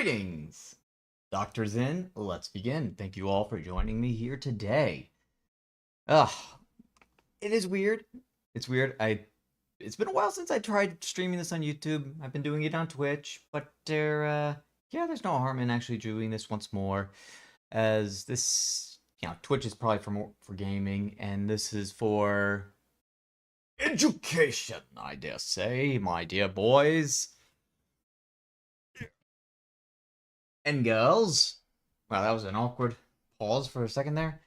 Greetings! Doctor's in, let's begin. Thank you all for joining me here today. Ugh, it is weird. It's weird. It's been a while since I tried streaming this on YouTube. I've been doing it on Twitch, but there's no harm in actually doing this once more, as this, Twitch is probably for gaming, and this is for education, I dare say, my dear boys and girls. Wow, that was an awkward pause for a second there.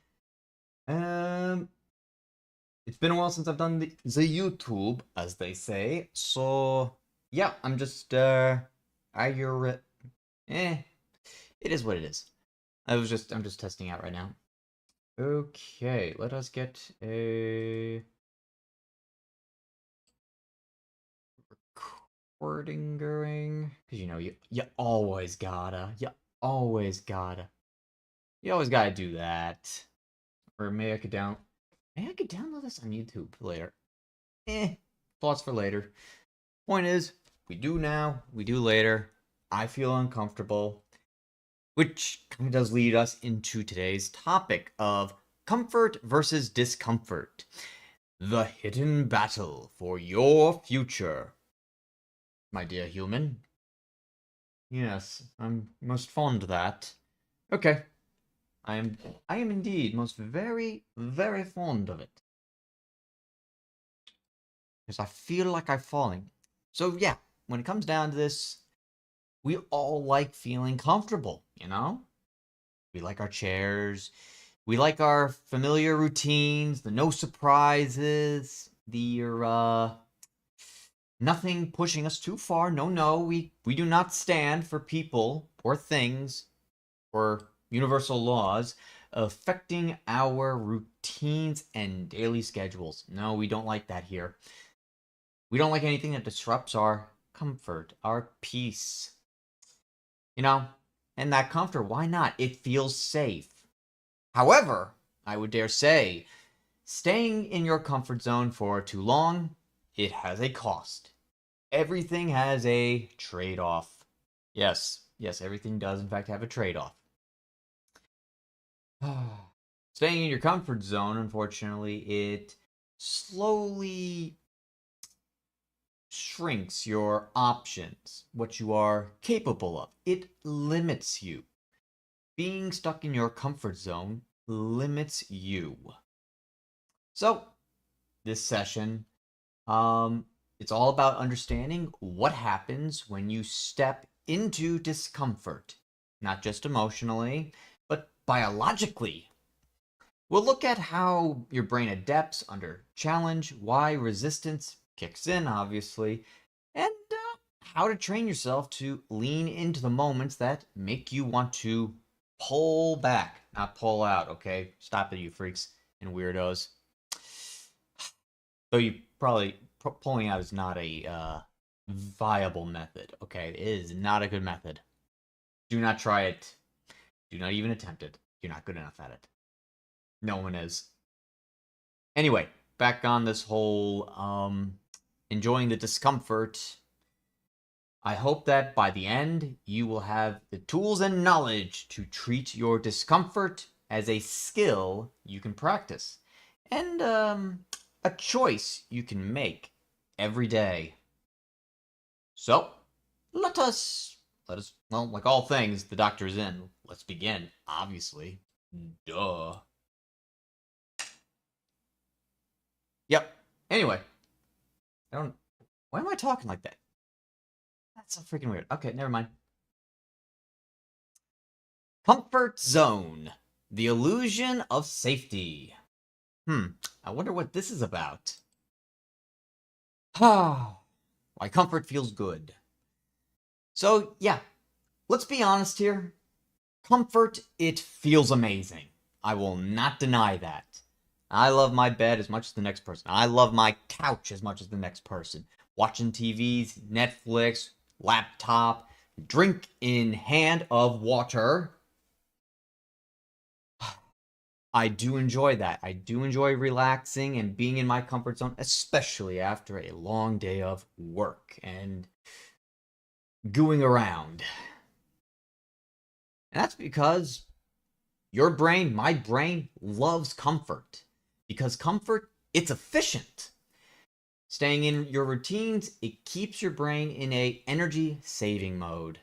It's been a while since I've done the YouTube, as they say. So yeah, I'm just it is what it is. I'm just testing out right now. Okay, let us get a recording going, because you always gotta do that. Or maybe I could download this on YouTube later. Thoughts for later. Point is, we do now, we do later. I feel uncomfortable, which kind of does lead us into today's topic of comfort versus discomfort. The hidden battle for your future. My dear human. Yes, I'm most fond of that. Okay. I am indeed most very, very fond of it. Because I feel like I'm falling. So yeah, when it comes down to this, we all like feeling comfortable, We like our chairs. We like our familiar routines, the no surprises, the nothing pushing us too far. No, we do not stand for people or things or universal laws affecting our routines and daily schedules. No, we don't like that here. We don't like anything that disrupts our comfort, our peace. And that comfort, why not? It feels safe. However, I would dare say, staying in your comfort zone for too long, it has a cost. Everything has a trade-off. Yes, everything does in fact have a trade-off. Staying in your comfort zone, unfortunately, it slowly shrinks your options, what you are capable of. It limits you. Being stuck in your comfort zone limits you. So, this session, it's all about understanding what happens when you step into discomfort, not just emotionally, but biologically. We'll look at how your brain adapts under challenge, why resistance kicks in, obviously, and how to train yourself to lean into the moments that make you want to pull back, not pull out, okay? Stop it, you freaks and weirdos. Though you probably, pulling out is not a viable method, okay? It is not a good method. Do not try it. Do not even attempt it. You're not good enough at it. No one is. Anyway, back on this whole enjoying the discomfort. I hope that by the end, you will have the tools and knowledge to treat your discomfort as a skill you can practice. And a choice you can make every day. So, let us, well, like all things, the doctor's in. Let's begin, obviously. Duh. Yep. Anyway. Why am I talking like that? That's so freaking weird. Okay, never mind. Comfort zone. The illusion of safety. I wonder what this is about. Why comfort feels good. So, yeah. Let's be honest here. Comfort, it feels amazing. I will not deny that. I love my bed as much as the next person. I love my couch as much as the next person. Watching TVs, Netflix, laptop, drink in hand of water. I do enjoy that. I do enjoy relaxing and being in my comfort zone, especially after a long day of work and gooing around. And that's because your brain, my brain, loves comfort. Because comfort, it's efficient. Staying in your routines, it keeps your brain in a energy saving mode.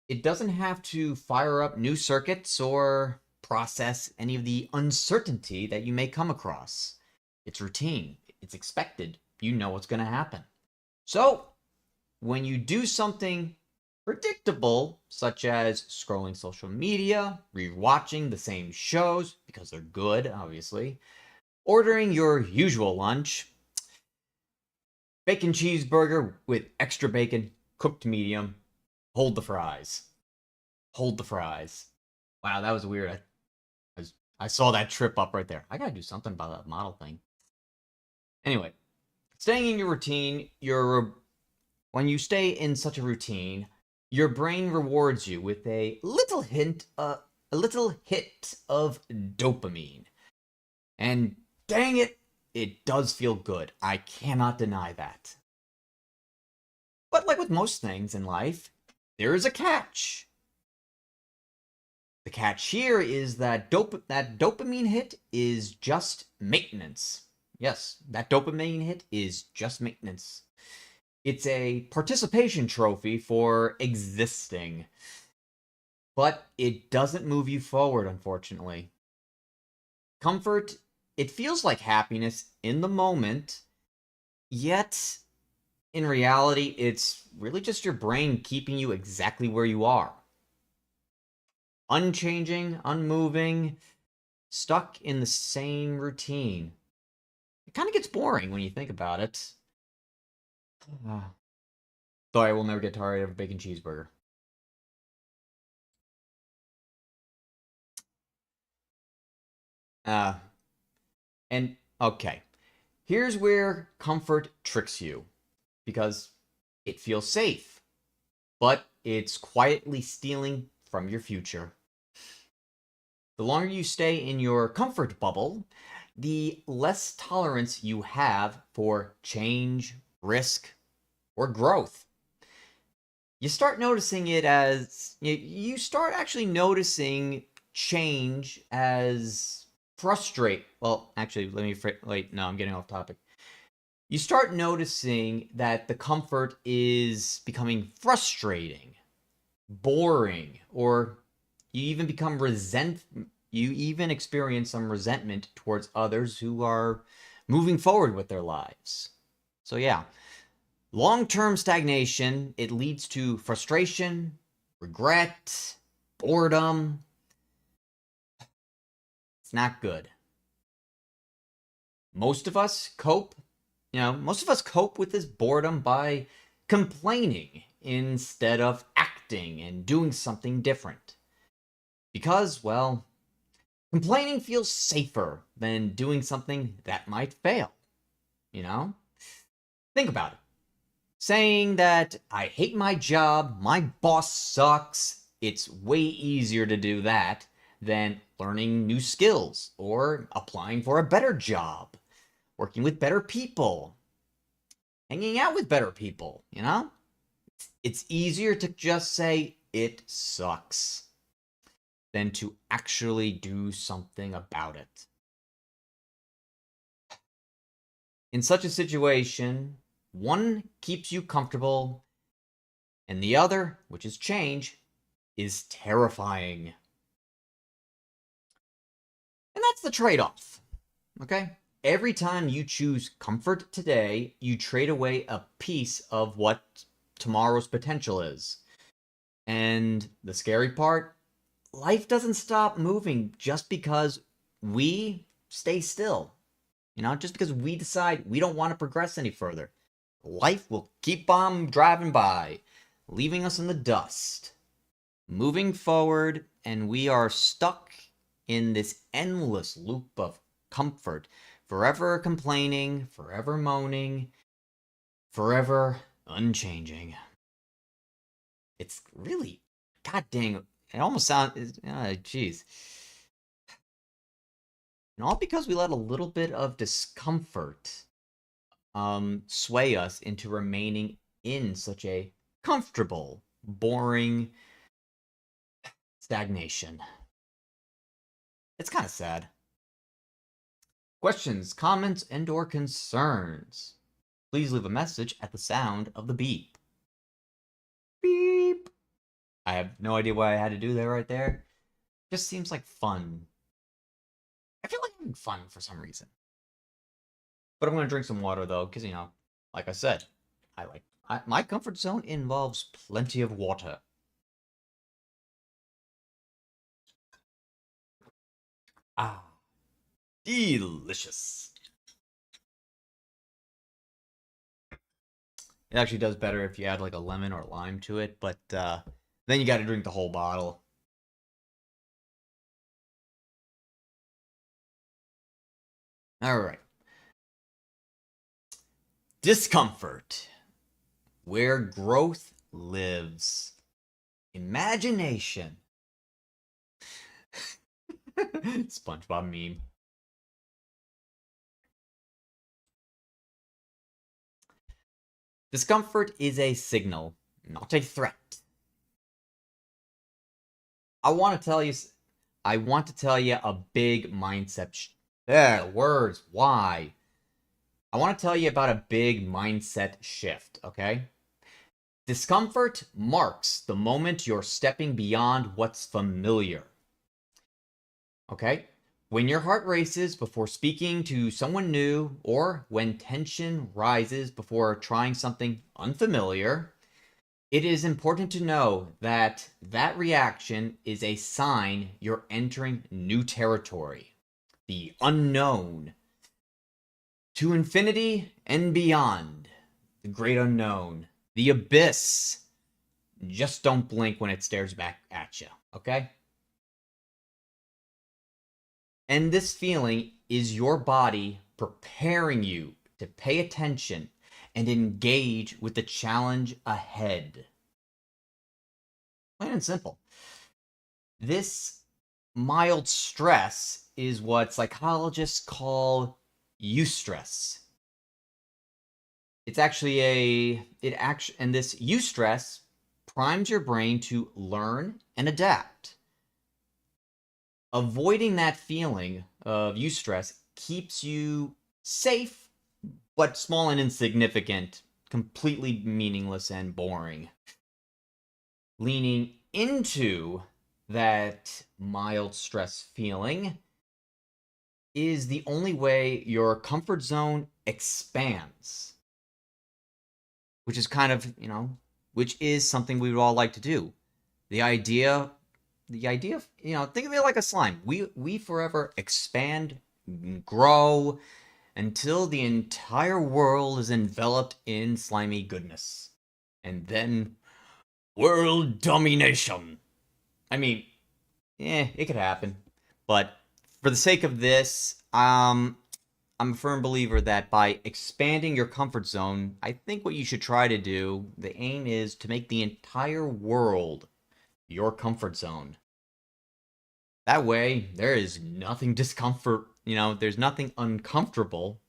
It doesn't have to fire up new circuits or process any of the uncertainty that you may come across. It's routine. It's expected. You know what's going to happen. So, when you do something predictable, such as scrolling social media, rewatching the same shows because they're good, obviously, ordering your usual lunch, bacon cheeseburger with extra bacon, cooked medium, hold the fries. Hold the fries. Wow, that was weird. I saw that trip up right there. I gotta do something about that model thing. Anyway, staying in your routine, when you stay in such a routine, your brain rewards you with a little hint of dopamine. And dang it, it does feel good. I cannot deny that. But like with most things in life, there is a catch. The catch here is that that dopamine hit is just maintenance. Yes, that dopamine hit is just maintenance. It's a participation trophy for existing. But it doesn't move you forward, unfortunately. Comfort, it feels like happiness in the moment, yet in reality, it's really just your brain keeping you exactly where you are. Unchanging, unmoving, stuck in the same routine. It kind of gets boring when you think about it. Though I will never get tired of a bacon cheeseburger. Uh, and okay, here's where comfort tricks you because it feels safe, but it's quietly stealing from your future. The longer you stay in your comfort bubble, the less tolerance you have for change, risk, or growth. You start noticing it as you start actually noticing change as frustrate. Well, actually, let me wait. No, I'm getting off topic. You start noticing that the comfort is becoming frustrating, boring, or you even become you even experience some resentment towards others who are moving forward with their lives. So yeah, long-term stagnation, it leads to frustration, regret, boredom. It's not good. Most of us cope, most of us cope with this boredom by complaining instead of acting and doing something different. Because, well, complaining feels safer than doing something that might fail, you know? Think about it. Saying that I hate my job, my boss sucks, it's way easier to do that than learning new skills or applying for a better job, working with better people, hanging out with better people, It's easier to just say it sucks than to actually do something about it. In such a situation, one keeps you comfortable, and the other, which is change, is terrifying. And that's the trade off. Okay? Every time you choose comfort today, you trade away a piece of what tomorrow's potential is. And the scary part, life doesn't stop moving just because we stay still. Just because we decide we don't want to progress any further. Life will keep on driving by, leaving us in the dust, moving forward, and we are stuck in this endless loop of comfort, forever complaining, forever moaning, forever unchanging. It's really, god dang, it almost sounds, jeez. And all because we let a little bit of discomfort sway us into remaining in such a comfortable, boring, Stagnation. It's kind of sad. Questions, comments, and or concerns? Please leave a message at the sound of the beep. Beep. I have no idea why I had to do that right there. Just seems like fun. I feel like I'm having fun for some reason. But I'm going to drink some water, though, because, like I said, my comfort zone involves plenty of water. Ah, delicious. It actually does better if you add like a lemon or lime to it, but then you got to drink the whole bottle. All right. Discomfort. Where growth lives. Imagination. SpongeBob meme. Discomfort is a signal, not a threat. I want to tell you a big mindset words. Why? I want to tell you about a big mindset shift, okay? Discomfort marks the moment you're stepping beyond what's familiar. Okay? When your heart races before speaking to someone new, or when tension rises before trying something unfamiliar, it is important to know that that reaction is a sign you're entering new territory, the unknown. To infinity and beyond, the great unknown, the abyss. Just don't blink when it stares back at you, okay? And this feeling is your body preparing you to pay attention and engage with the challenge ahead. Plain and simple. This mild stress is what psychologists call eustress. It's actually and this eustress primes your brain to learn and adapt. Avoiding that feeling of eustress keeps you safe, but small and insignificant, completely meaningless and boring. Leaning into that mild stress feeling is the only way your comfort zone expands. Which is kind of, which is something we would all like to do. The idea of, think of it like a slime. We forever expand, grow, until the entire world is enveloped in slimy goodness. And then, world domination. I mean, it could happen. But for the sake of this, I'm a firm believer that by expanding your comfort zone, I think what you should try to do, the aim is to make the entire world your comfort zone. That way, there is nothing there's nothing uncomfortable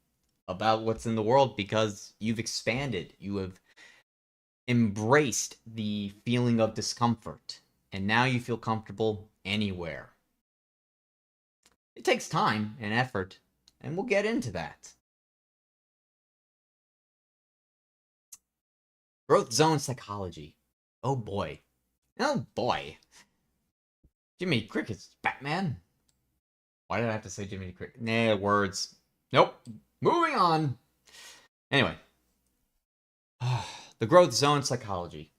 about what's in the world because you've expanded. You have embraced the feeling of discomfort, and now you feel comfortable anywhere. It takes time and effort, and we'll get into that. Growth zone psychology. Oh boy. Oh boy. Jimmy Cricket's Batman. Why did I have to say Jimmy Cricket? Nah, words. Nope. Moving on. Anyway. The growth zone psychology.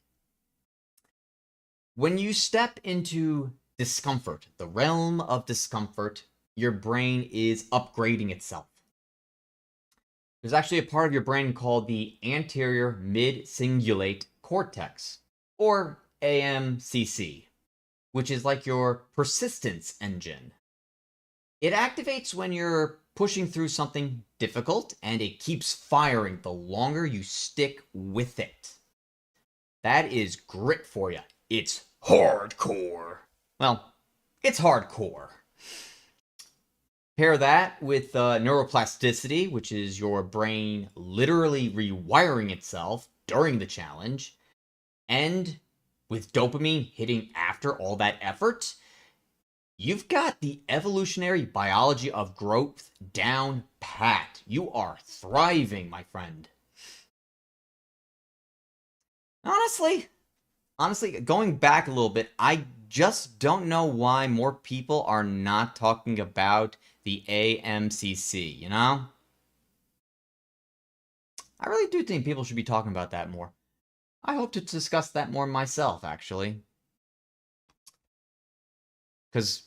When you step into discomfort, the realm of discomfort, your brain is upgrading itself. There's actually a part of your brain called the anterior mid-cingulate cortex, or AMCC, which is like your persistence engine. It activates when you're pushing through something difficult, and it keeps firing the longer you stick with it. That is grit for you. It's hardcore. Well, it's hardcore. Pair that with neuroplasticity, which is your brain literally rewiring itself during the challenge, and with dopamine hitting after all that effort, you've got the evolutionary biology of growth down pat. You are thriving, my friend. Honestly, going back a little bit, I just don't know why more people are not talking about the AMCC, you know? I really do think people should be talking about that more. I hope to discuss that more myself, actually. Because,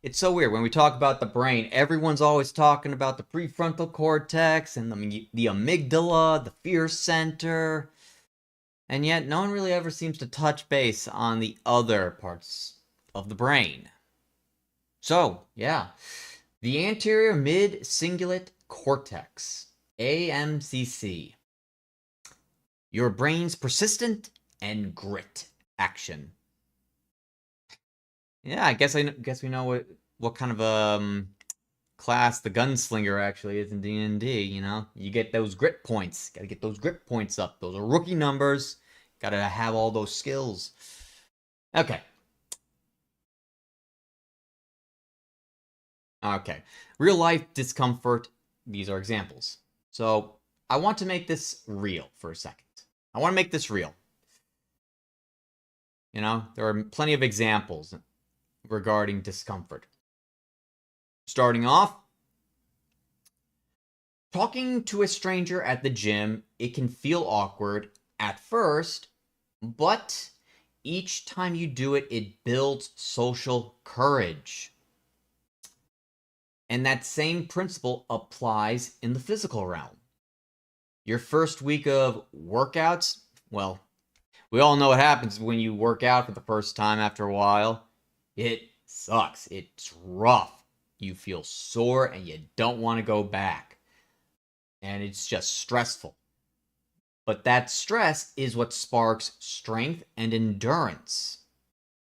it's so weird. When we talk about the brain, everyone's always talking about the prefrontal cortex and the amygdala, the fear center. And yet, no one really ever seems to touch base on the other parts of the brain. So, yeah. The anterior mid-cingulate cortex, AMCC. Your brain's persistent and grit action. Yeah, I guess we know what kind of class the gunslinger actually is in D&D, you know? You get those grit points. Got to get those grit points up. Those are rookie numbers. Got to have all those skills. Okay. Okay. Real life discomfort. These are examples. So, I want to make this real for a second. I want to make this real. You know, there are plenty of examples regarding discomfort. Starting off, talking to a stranger at the gym, it can feel awkward at first, but each time you do it, it builds social courage. And that same principle applies in the physical realm. Your first week of workouts, well, we all know what happens when you work out for the first time after a while. It sucks. It's rough. You feel sore and you don't want to go back. And it's just stressful. But that stress is what sparks strength and endurance.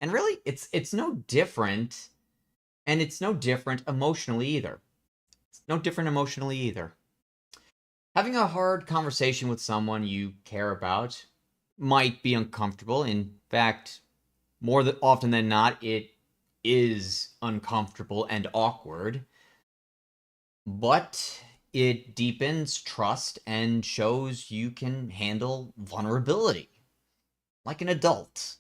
And really, it's no different. And it's no different emotionally either. It's no different emotionally either. Having a hard conversation with someone you care about might be uncomfortable. In fact, often than not, it is uncomfortable and awkward. But it deepens trust and shows you can handle vulnerability like an adult.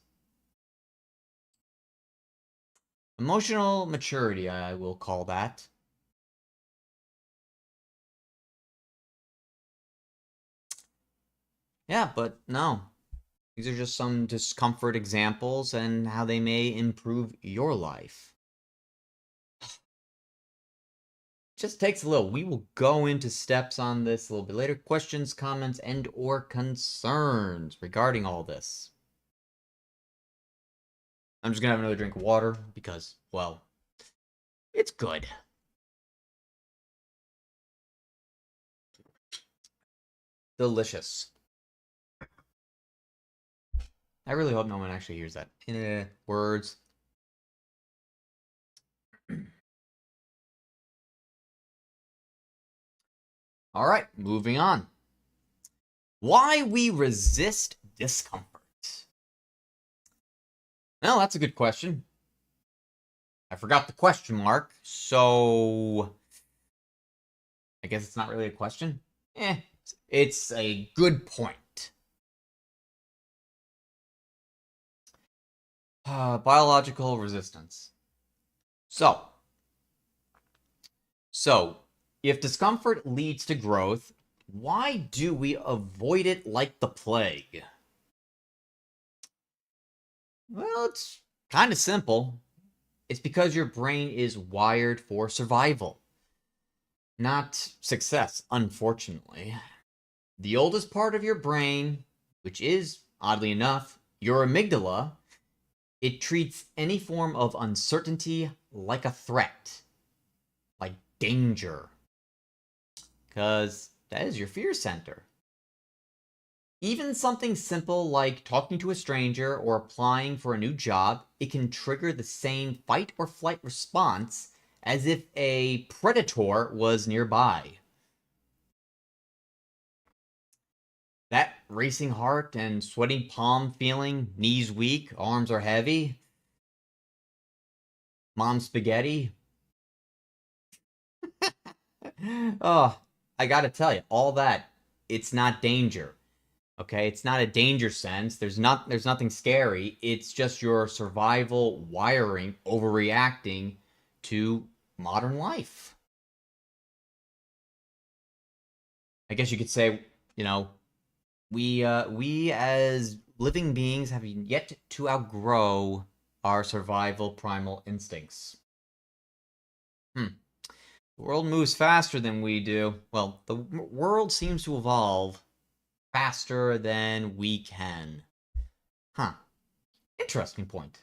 Emotional maturity, I will call that. Yeah, but no. These are just some discomfort examples and how they may improve your life. Just takes a little. We will go into steps on this a little bit later. Questions, comments, and or concerns regarding all this. I'm just gonna have another drink of water because, well, it's good. Delicious. I really hope no one actually hears that. Words. All right, moving on. Why we resist discomfort? Well, that's a good question. I forgot the question mark, so I guess it's not really a question. It's a good point. Biological resistance. So, if discomfort leads to growth, why do we avoid it like the plague? Well, it's kind of simple. It's because your brain is wired for survival, not success, unfortunately. The oldest part of your brain, which is, oddly enough, your amygdala, it treats any form of uncertainty like a threat, like danger, because that is your fear center. Even something simple like talking to a stranger or applying for a new job, it can trigger the same fight or flight response as if a predator was nearby. racing heart and sweating palm feeling, knees weak, arms are heavy, mom spaghetti. Oh, I gotta tell you, all that, it's not danger. Okay, it's not a danger sense. There's nothing scary. It's just your survival wiring overreacting to modern life. I guess you could say, you know, we as living beings have yet to outgrow our survival primal instincts. Hmm. The world moves faster than we do. Well, the world seems to evolve faster than we can. Huh. Interesting point.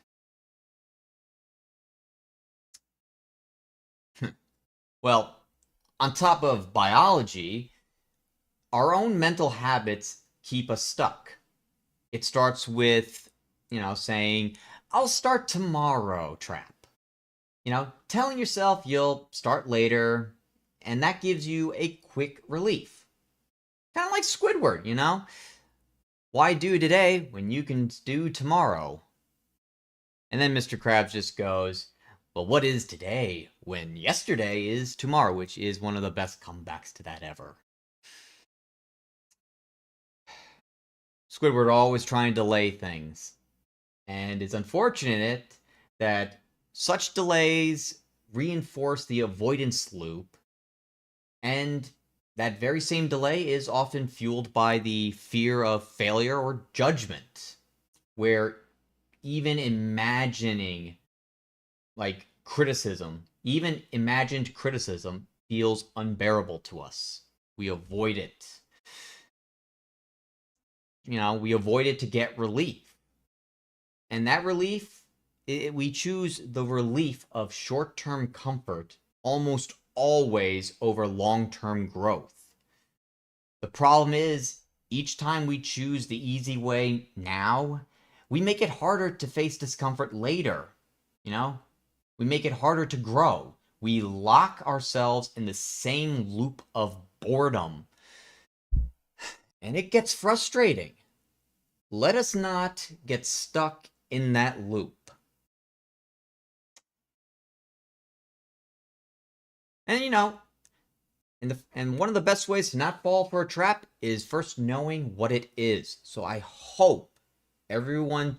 Well, on top of biology, our own mental habits keep us stuck. It starts with, saying, I'll start tomorrow trap. Telling yourself you'll start later, and that gives you a quick relief. Kind of like Squidward. Why do today when you can do tomorrow? And then Mr. Krabs just goes, well, what is today when yesterday is tomorrow, which is one of the best comebacks to that ever. Squidward always trying to delay things. And it's unfortunate that such delays reinforce the avoidance loop, and that very same delay is often fueled by the fear of failure or judgment, where even imagining criticism, even imagined criticism, feels unbearable to us. We avoid it. We avoid it to get relief. And that relief, we choose the relief of short-term comfort almost always over long-term growth. The problem is, each time we choose the easy way now, we make it harder to face discomfort later. We make it harder to grow. We lock ourselves in the same loop of boredom. And it gets frustrating. Let us not get stuck in that loop. And and one of the best ways to not fall for a trap is first knowing what it is. So I hope everyone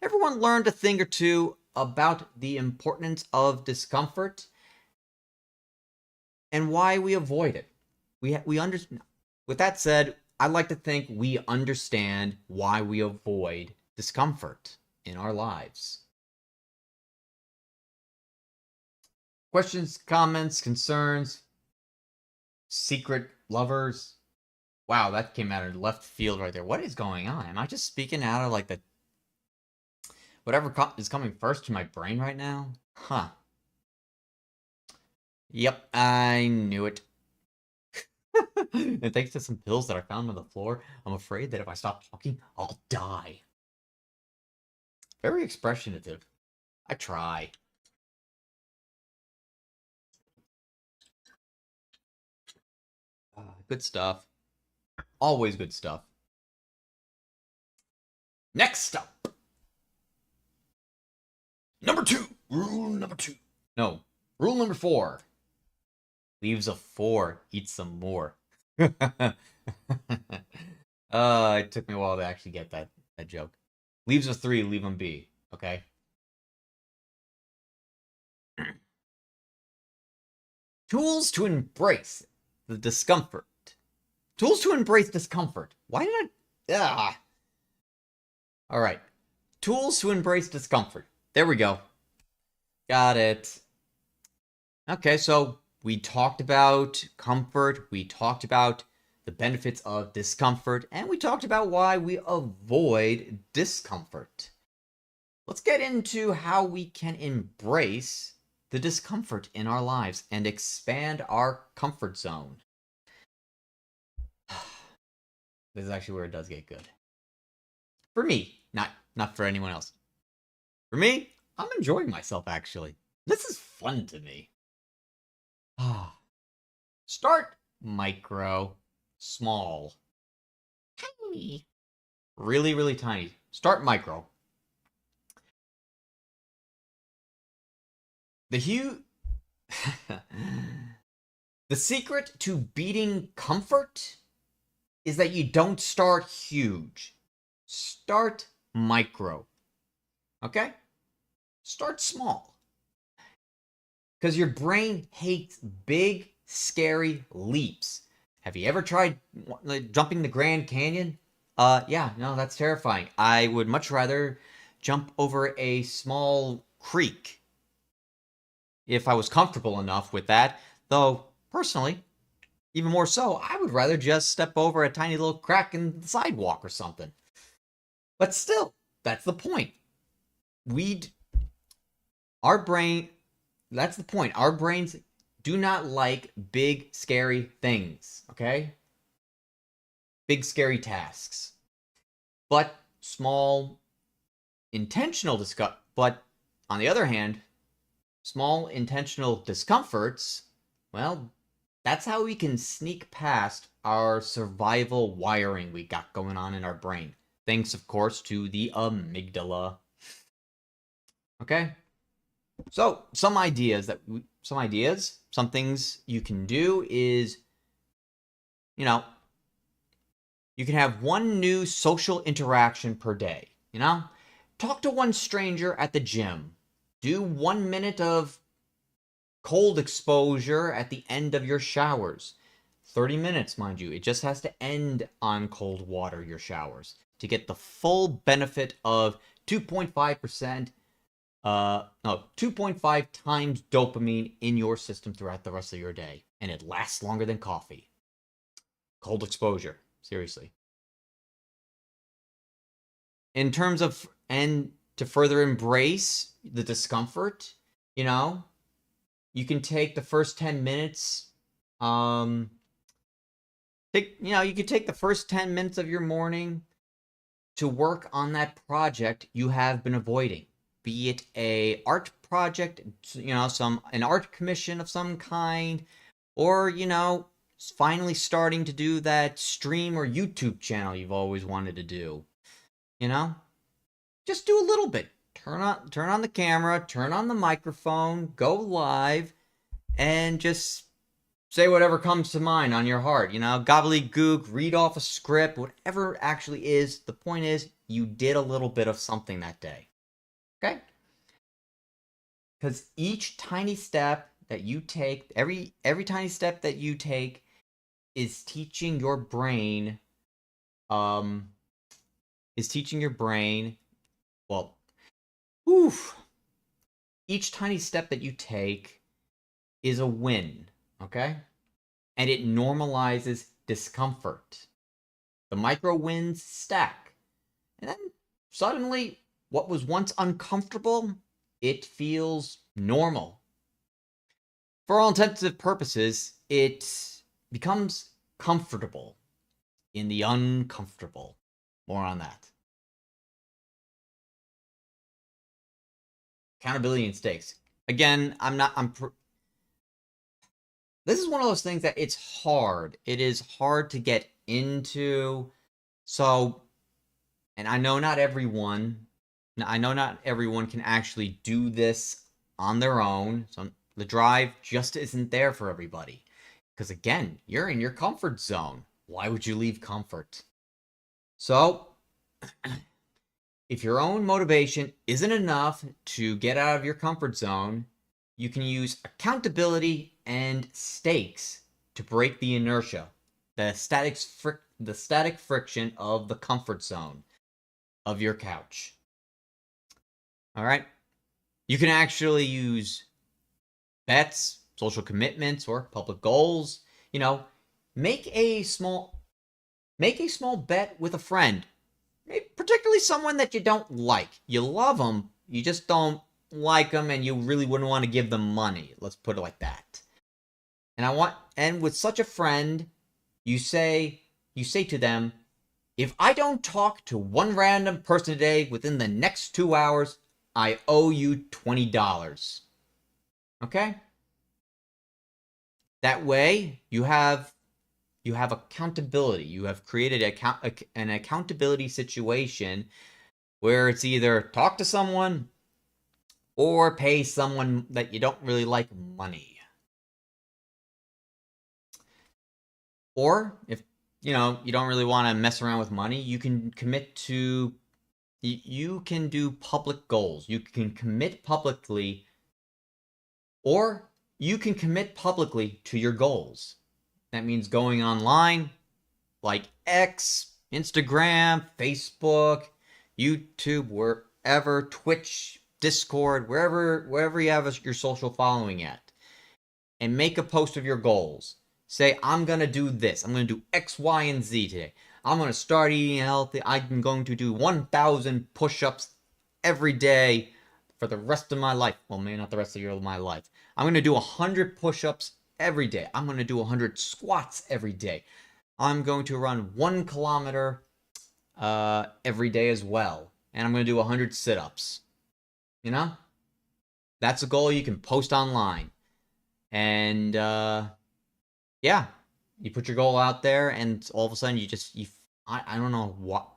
learned a thing or two about the importance of discomfort and why we avoid it. We understand. With that said, I'd like to think we understand why we avoid discomfort in our lives. Questions, comments, concerns, secret lovers? Wow, that came out of left field right there. What is going on? Am I just speaking out of the whatever is coming first to my brain right now? Huh. Yep, I knew it. And thanks to some pills that I found on the floor, I'm afraid that if I stop talking, I'll die. Very expressionative. I try. Good stuff. Always good stuff. Next up. Number 2. Rule number 2. No. Rule number 4. Leaves a 4. Eat some more. It took me a while to actually get that joke. Leaves a 3. Leave them be. Okay? Tools to embrace the discomfort. Tools to embrace discomfort. Why did I... All right. Tools to embrace discomfort. There we go. Got it. Okay, so we talked about comfort. We talked about the benefits of discomfort. And we talked about why we avoid discomfort. Let's get into how we can embrace the discomfort in our lives and expand our comfort zone. This is actually where it does get good. For me, not for anyone else. For me, I'm enjoying myself actually. This is fun to me. Start micro, small. Really, really tiny. Start micro. The The secret to beating comfort is that you don't start huge. Start micro. Okay? Start small. Because your brain hates big, scary leaps. Have you ever tried jumping the Grand Canyon? Yeah, no, that's terrifying. I would much rather jump over a small creek if I was comfortable enough with that. Though, personally, even more so, I would rather just step over a tiny little crack in the sidewalk or something. But still, that's the point. Our brain, that's the point. Our brains do not like big, scary things, okay? Big, scary tasks. But small, intentional discomfort. But on the other hand, small, intentional discomforts, well, that's how we can sneak past our survival wiring we got going on in our brain. Thanks, of course, to the amygdala. Okay? So, some things you can do is, you can have one new social interaction per day, Talk to one stranger at the gym. Do 1 minute of cold exposure at the end of your showers. 30 minutes, mind you. It just has to end on cold water, your showers, to get the full benefit of 2.5%, 2.5 times dopamine in your system throughout the rest of your day. And it lasts longer than coffee. Cold exposure. Seriously. In terms of, and to further embrace the discomfort, you can take the first 10 minutes, you could take the first 10 minutes of your morning to work on that project you have been avoiding. Be it a art project, an art commission of some kind, or, finally starting to do that stream or YouTube channel you've always wanted to do. Just do a little bit. Turn on the camera, turn on the microphone, go live, and just say whatever comes to mind on your heart. Gobbledygook, read off a script, whatever it actually is. The point is, you did a little bit of something that day. Okay? Because each tiny step that you take, every tiny step that you take is teaching your brain, well, each tiny step that you take is a win, okay? And it normalizes discomfort. The micro wins stack. And then suddenly, what was once uncomfortable, it feels normal. For all intents and purposes, it becomes comfortable in the uncomfortable. More on that. Accountability and stakes. Again, this is one of those things that it's hard. It is hard to get into. So, and I know not everyone can actually do this on their own. So the drive just isn't there for everybody. Because again, you're in your comfort zone. Why would you leave comfort? So, if your own motivation isn't enough to get out of your comfort zone, you can use accountability and stakes to break the inertia, the static friction of the comfort zone of your couch. All right? You can actually use bets, social commitments, or public goals. Make a small bet with a friend, particularly someone that you don't like. You love them, you just don't like them, and you really wouldn't want to give them money. Let's put it like that. And with such a friend, you say to them, if I don't talk to one random person today within the next 2 hours, I owe you $20. Okay? That way, you have You have accountability. You have created an accountability situation where it's either talk to someone or pay someone that you don't really like money. Or if you don't really want to mess around with money, you can you can do public goals. You can commit publicly, or you can commit publicly to your goals. That means going online like X, Instagram, Facebook, YouTube, wherever, Twitch, Discord, wherever you have your social following at, and make a post of your goals. Say, I'm going to do this. I'm going to do X, Y, and Z today. I'm going to start eating healthy. I'm going to do 1,000 push-ups every day for the rest of my life. Well, maybe not the rest of my life. I'm going to do 100 push-ups every day. I'm going to do 100 squats every day. I'm going to run 1 kilometer every day as well. And I'm going to do 100 sit-ups. You know? That's a goal you can post online. And yeah, you put your goal out there, and all of a sudden I don't know what.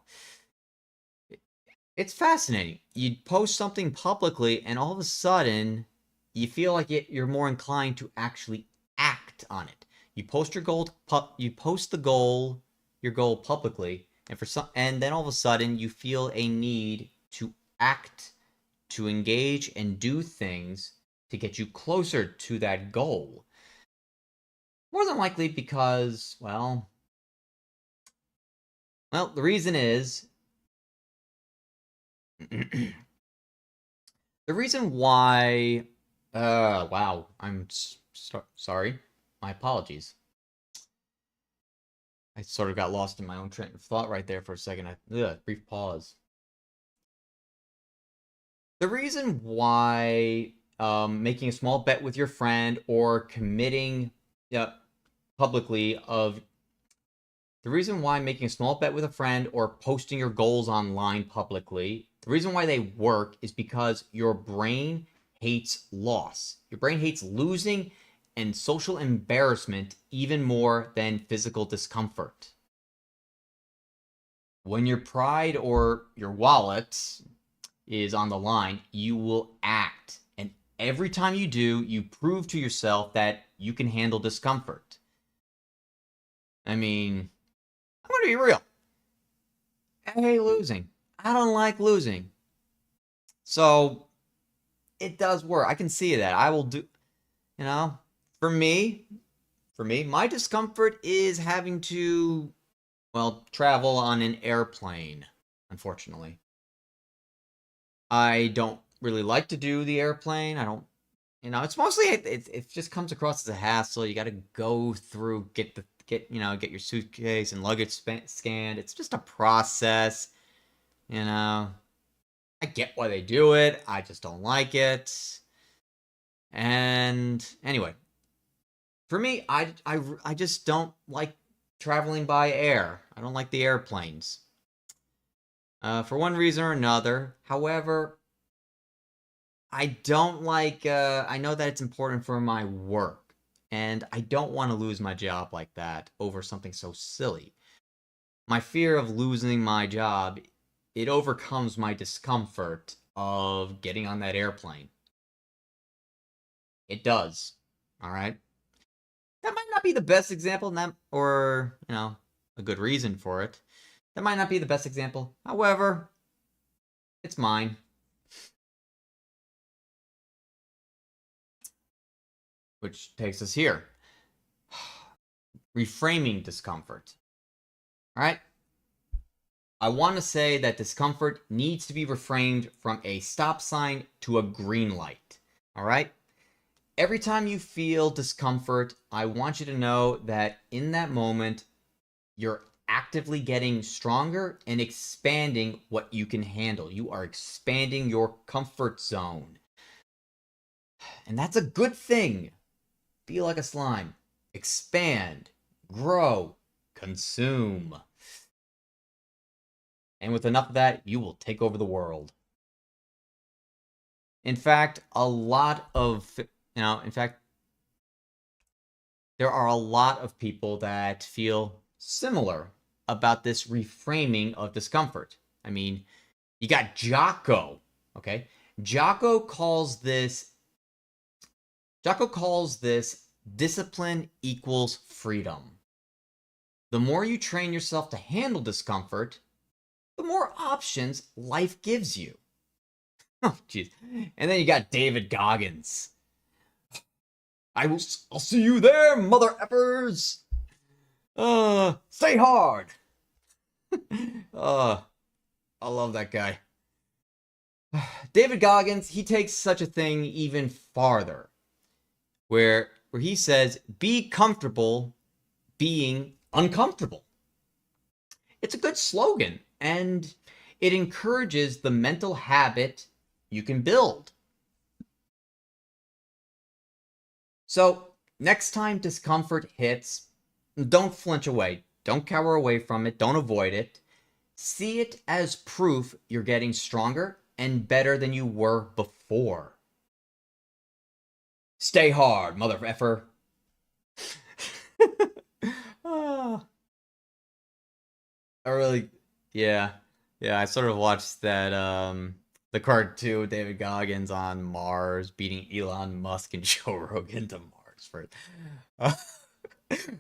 It's fascinating. You post something publicly, and all of a sudden, you feel like you're more inclined to actually act on it. You post your goal. You post your goal publicly, and then all of a sudden, you feel a need to act, to engage, and do things to get you closer to that goal. More than likely because, well, the reason is the reason why. Wow, I'm sorry. My apologies. I sort of got lost in my own train of thought right there for a second. Brief pause. The reason why making a small bet with your friend or committing publicly of the reason why making a small bet with a friend or posting your goals online publicly, the reason why they work is because your brain hates loss. Your brain hates losing and social embarrassment even more than physical discomfort. When your pride or your wallet is on the line, you will act. And every time you do, you prove to yourself that you can handle discomfort. I mean, I'm going to be real. I hate losing. I don't like losing. So it does work. I can see that. I will do, for me, my discomfort is having to, travel on an airplane, unfortunately. I don't really like to do the airplane. I don't, it's mostly, it just comes across as a hassle. You got to go through, get your suitcase and luggage scanned. It's just a process, I get why they do it. I just don't like it. And anyway, for me, I just don't like traveling by air. I don't like the airplanes. For one reason or another. However, I don't like, I know that it's important for my work. And I don't want to lose my job like that over something so silly. My fear of losing my job, it overcomes my discomfort of getting on that airplane. It does. All right. That might not be the best example, or a good reason for it. That might not be the best example. However, it's mine. Which takes us here. Reframing discomfort. All right. I want to say that discomfort needs to be reframed from a stop sign to a green light. All right. Every time you feel discomfort, I want you to know that in that moment, you're actively getting stronger and expanding what you can handle. You are expanding your comfort zone. And that's a good thing. Be like a slime. Expand, grow, consume. And with enough of that, you will take over the world. In fact, there are a lot of people that feel similar about this reframing of discomfort. I mean, you got Jocko, okay? Jocko calls this discipline equals freedom. The more you train yourself to handle discomfort, the more options life gives you. Oh, jeez. And then you got David Goggins. I'll see you there, mother effers. Stay hard. I love that guy. David Goggins, he takes such a thing even farther, where he says, be comfortable being uncomfortable. It's a good slogan, and it encourages the mental habit you can build. So, next time discomfort hits, don't flinch away. Don't cower away from it. Don't avoid it. See it as proof you're getting stronger and better than you were before. Stay hard, mother effer. I really, yeah, I sort of watched that, the cartoon with David Goggins on Mars beating Elon Musk and Joe Rogan to Mars for.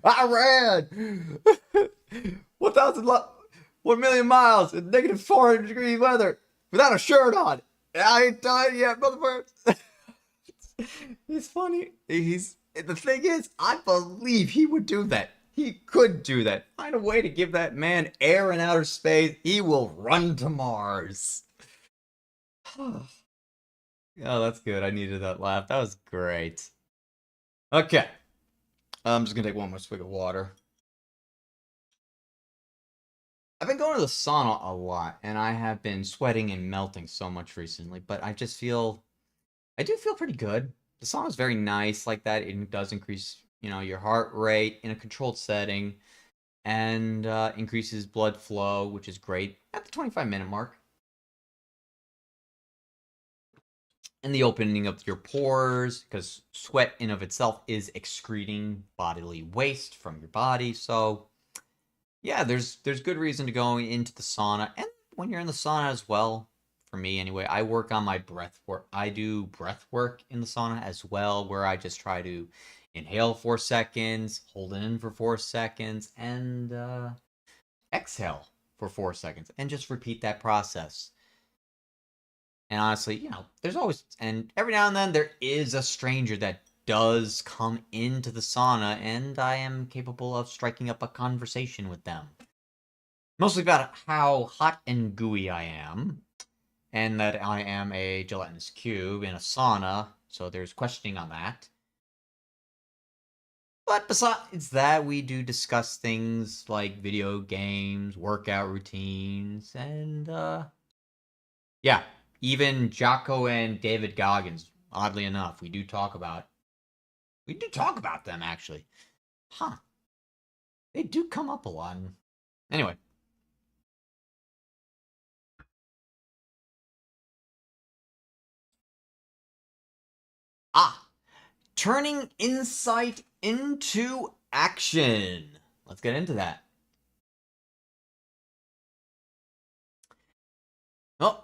I ran 1 million miles in negative 400-degree weather without a shirt on. I ain't died yet, motherfucker. He's funny. The thing is, I believe he would do that. He could do that. Find a way to give that man air in outer space. He will run to Mars. Oh, that's good. I needed that laugh. That was great. Okay. I'm just going to take one more swig of water. I've been going to the sauna a lot, and I have been sweating and melting so much recently, but I do feel pretty good. The sauna is very nice like that. It does increase, your heart rate in a controlled setting, and increases blood flow, which is great at the 25-minute mark. And the opening of your pores, because sweat in of itself is excreting bodily waste from your body. So, yeah, there's good reason to go into the sauna. And when you're in the sauna as well, for me anyway, I work on my breath work. I do breath work in the sauna as well, where I just try to inhale 4 seconds, hold it in for 4 seconds, and exhale for 4 seconds, and just repeat that process. And honestly, there's always, and every now and then there is a stranger that does come into the sauna, and I am capable of striking up a conversation with them. Mostly about how hot and gooey I am, and that I am a gelatinous cube in a sauna, so there's questioning on that. But besides that, we do discuss things like video games, workout routines, and, yeah. Even Jocko and David Goggins, oddly enough, we do talk about them, actually. Huh. They do come up a lot. Anyway. Turning insight into action. Let's get into that. Oh,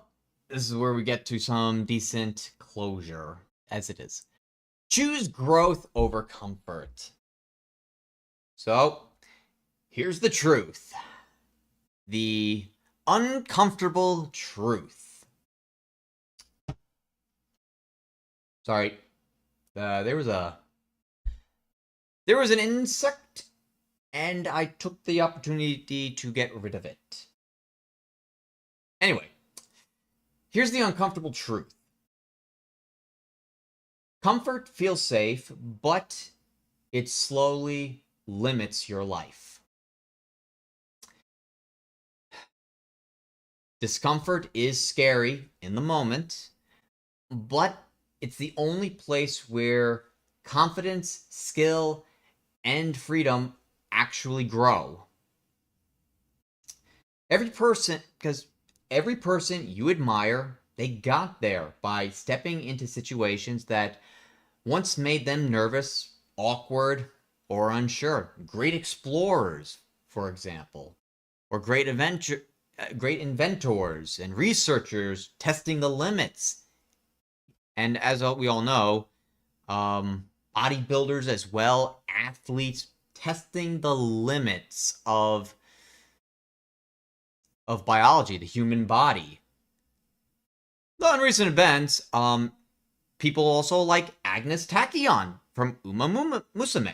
this is where we get to some decent closure, as it is. Choose growth over comfort. So, here's the truth. The uncomfortable truth. Sorry. There was an insect, and I took the opportunity to get rid of it. Anyway, here's the uncomfortable truth. Comfort feels safe, but it slowly limits your life. Discomfort is scary in the moment, but it's the only place where confidence, skill, and freedom actually grow. Every person you admire, they got there by stepping into situations that once made them nervous, awkward, or unsure. Great explorers, for example, or great inventors and researchers testing the limits. And as we all know, bodybuilders as well, athletes testing the limits of biology, the human body. Though in recent events, people also like Agnes Tachyon from Uma Musume,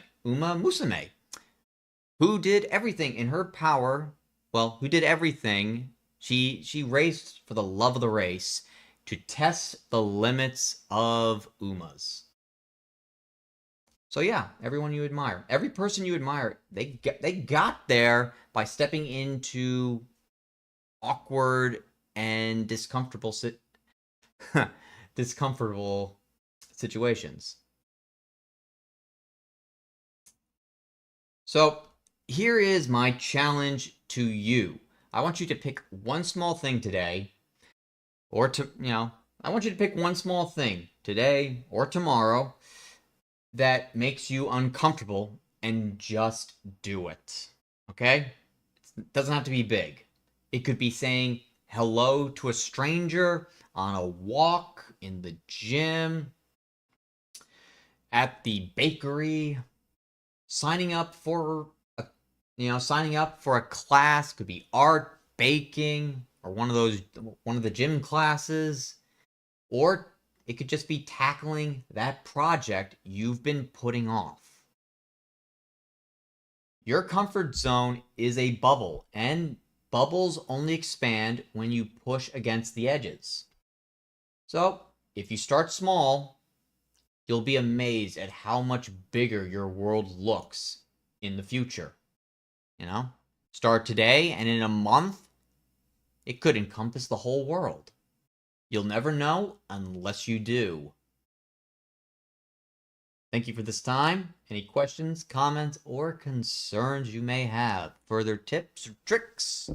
who did everything in her power. Well, who did everything. She raced for the love of the race to test the limits of Umas. So yeah, everyone you admire, every person you admire, they got there by stepping into awkward and discomfortable discomfortable situations. So here is my challenge to you. I want you to pick one small thing today, or I want you to pick one small thing today or tomorrow that makes you uncomfortable and just do it. Okay? It doesn't have to be big. It could be saying hello to a stranger on a walk, in the gym, at the bakery, signing up for a class. Could be art, baking, or one of the gym classes, or it could just be tackling that project you've been putting off. Your comfort zone is a bubble, and bubbles only expand when you push against the edges. So, if you start small, you'll be amazed at how much bigger your world looks in the future. Start today, and in a month, it could encompass the whole world. You'll never know unless you do. Thank you for this time. Any questions, comments, or concerns you may have, further tips or tricks,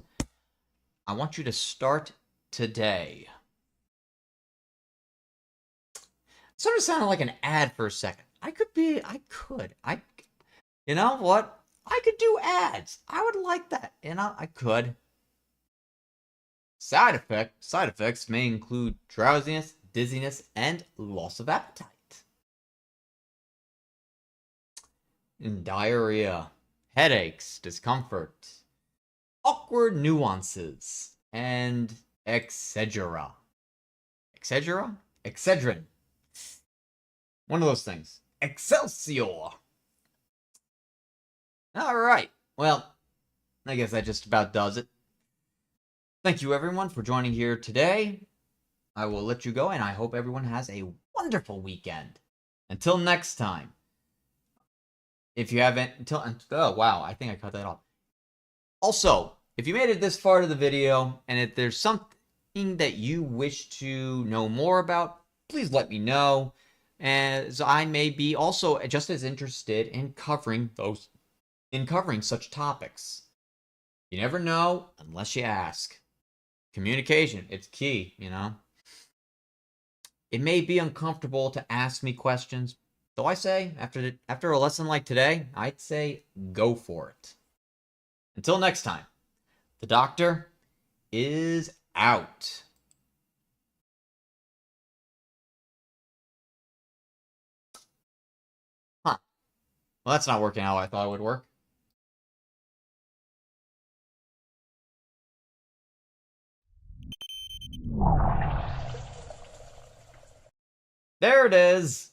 I want you to start today. It sort of sounded like an ad for a second. You know what? I could do ads. I would like that. I could. Side effects may include drowsiness, dizziness, and loss of appetite. And diarrhea, headaches, discomfort, awkward nuances, and etc. Excedrin. One of those things. Excelsior! Alright, well, I guess that just about does it. Thank you everyone for joining here today. I will let you go, and I hope everyone has a wonderful weekend. Until next time. If you haven't, oh wow, I think I cut that off. Also, if you made it this far to the video, and if there's something that you wish to know more about, please let me know, as I may be also just as interested in covering such topics. You never know unless you ask. Communication, it's key, It may be uncomfortable to ask me questions, though I say, after a lesson like today, I'd say go for it. Until next time, the doctor is out. Huh. Well, that's not working how I thought it would work. There it is.